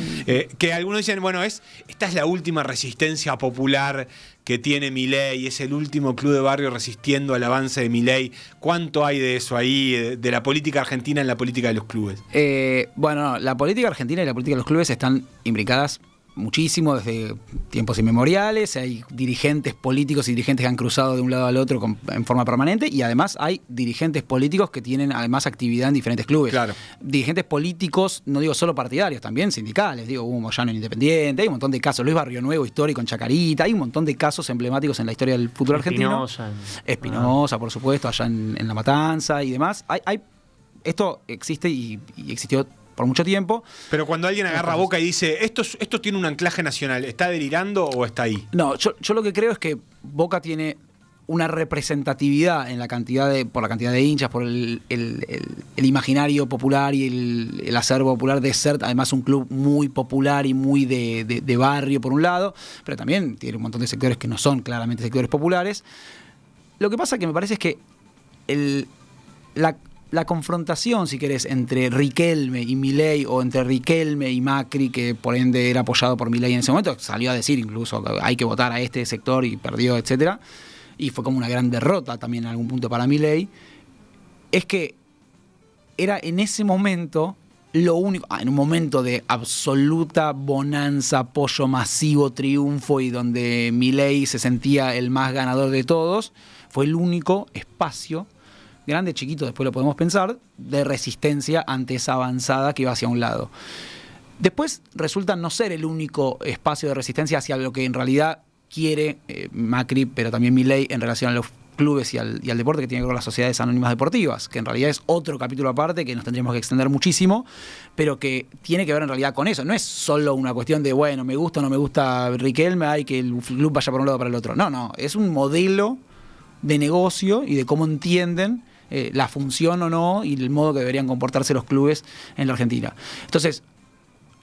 Que algunos dicen, bueno, esta es la última resistencia popular que tiene Milei, es el último club de barrio resistiendo al avance de Milei. ¿Cuánto hay de eso ahí, de la política argentina en la política de los clubes? Bueno, la política argentina y la política de los clubes están imbricadas muchísimo desde tiempos inmemoriales. Hay dirigentes políticos y dirigentes que han cruzado de un lado al otro en forma permanente, y además hay dirigentes políticos que tienen además actividad en diferentes clubes. Claro. Dirigentes políticos, no digo solo partidarios, también sindicales. Hubo Moyano en Independiente, hay un montón de casos. Luis Barrio Nuevo, histórico en Chacarita, hay un montón de casos emblemáticos en la historia del fútbol argentino. Espinosa, por supuesto, allá en La Matanza y demás. Esto existe y existió por mucho tiempo. Pero cuando alguien agarra Boca y dice, esto tiene un anclaje nacional, ¿está delirando o está ahí? No, yo lo que creo es que Boca tiene una representatividad por la cantidad de hinchas, por el imaginario popular y el acervo popular de ser además un club muy popular y muy de barrio por un lado, pero también tiene un montón de sectores que no son claramente sectores populares. Lo que pasa que me parece es que la confrontación, si querés, entre Riquelme y Milei, o entre Riquelme y Macri, que por ende era apoyado por Milei en ese momento, salió a decir incluso que hay que votar a este sector y perdió, etcétera, y fue como una gran derrota también en algún punto para Milei, es que era en ese momento lo único, en un momento de absoluta bonanza, apoyo masivo, triunfo, y donde Milei se sentía el más ganador de todos, fue el único espacio, grande, chiquito, después lo podemos pensar, de resistencia ante esa avanzada que iba hacia un lado. Después resulta no ser el único espacio de resistencia hacia lo que en realidad quiere Macri, pero también Milei, en relación a los clubes y al deporte, que tiene que ver con las sociedades anónimas deportivas, que en realidad es otro capítulo aparte que nos tendríamos que extender muchísimo, pero que tiene que ver en realidad con eso. No es solo una cuestión de, bueno, me gusta o no me gusta Riquelme, hay que el club vaya por un lado o para el otro. No, es un modelo de negocio y de cómo entienden la función o no, y el modo que deberían comportarse los clubes en la Argentina. Entonces,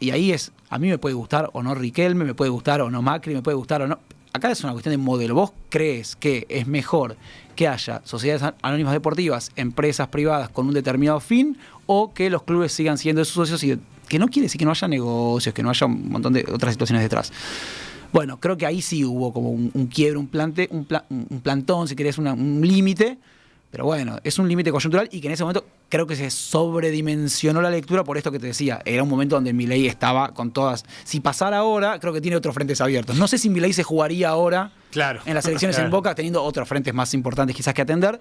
y ahí es, a mí me puede gustar o no Riquelme, me puede gustar o no Macri, me puede gustar o no. Acá es una cuestión de modelo. ¿Vos crees que es mejor que haya sociedades anónimas deportivas, empresas privadas con un determinado fin, o que los clubes sigan siendo sus socios? Y que no quiere decir que no haya negocios, que no haya un montón de otras situaciones detrás. Bueno, creo que ahí sí hubo como un quiebre, un plantón, si querés, un límite. Pero bueno, es un límite coyuntural, y que en ese momento creo que se sobredimensionó la lectura por esto que te decía. Era un momento donde Milei estaba con todas. Si pasara ahora, creo que tiene otros frentes abiertos. No sé si Milei se jugaría ahora en las elecciones en Boca, teniendo otros frentes más importantes quizás que atender.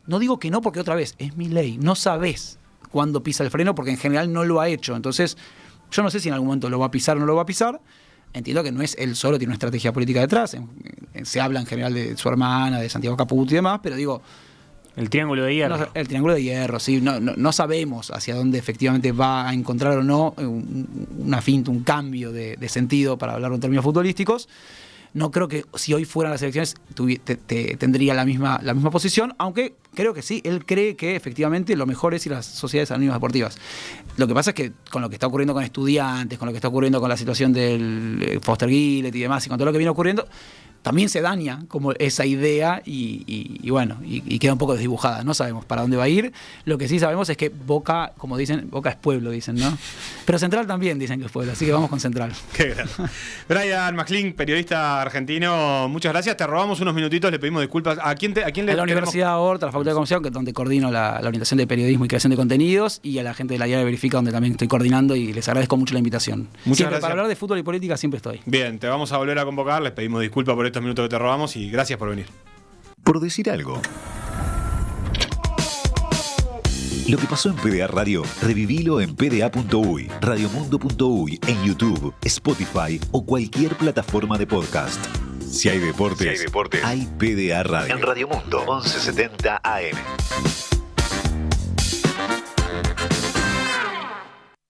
No digo que no, porque otra vez, es Milei. No sabés cuándo pisa el freno, porque en general no lo ha hecho. Entonces, yo no sé si en algún momento lo va a pisar o no lo va a pisar. Entiendo que no es él solo, tiene una estrategia política detrás. Se habla en general de su hermana, de Santiago Caputo y demás, pero digo... El triángulo de hierro. No, el triángulo de hierro, sí. No sabemos hacia dónde efectivamente va a encontrar o no una finta, un cambio de sentido, para hablar en términos futbolísticos. No creo que si hoy fueran las elecciones tendría la misma posición, aunque creo que sí, él cree que efectivamente lo mejor es ir a las sociedades anónimas deportivas. Lo que pasa es que con lo que está ocurriendo con estudiantes, con lo que está ocurriendo con la situación del Foster Gillett y demás, y con todo lo que viene ocurriendo, también se daña como esa idea y bueno, y queda un poco desdibujada. No sabemos para dónde va a ir. Lo que sí sabemos es que Boca, como dicen, Boca es pueblo, dicen, ¿no? Pero Central también dicen que es pueblo, así que vamos con Central. Qué grande. Brian McLean, periodista argentino, muchas gracias. Te robamos unos minutitos, le pedimos disculpas. ¿A quién le a la Universidad Horta, a la Facultad de Comunicación, que es donde coordino la orientación de periodismo y creación de contenidos, y a la gente de la Diaria Verifica, donde también estoy coordinando, y les agradezco mucho la invitación. Muchas gracias. Para hablar de fútbol y política siempre estoy. Bien, te vamos a volver a convocar, les pedimos disculpas por estos minutos que te robamos y gracias por venir. Por decir algo. Lo que pasó en PDA Radio, revivilo en pda.uy, radiomundo.uy, en YouTube, Spotify o cualquier plataforma de podcast. Si hay deportes, hay PDA Radio. En Radio Mundo, 1170 AM.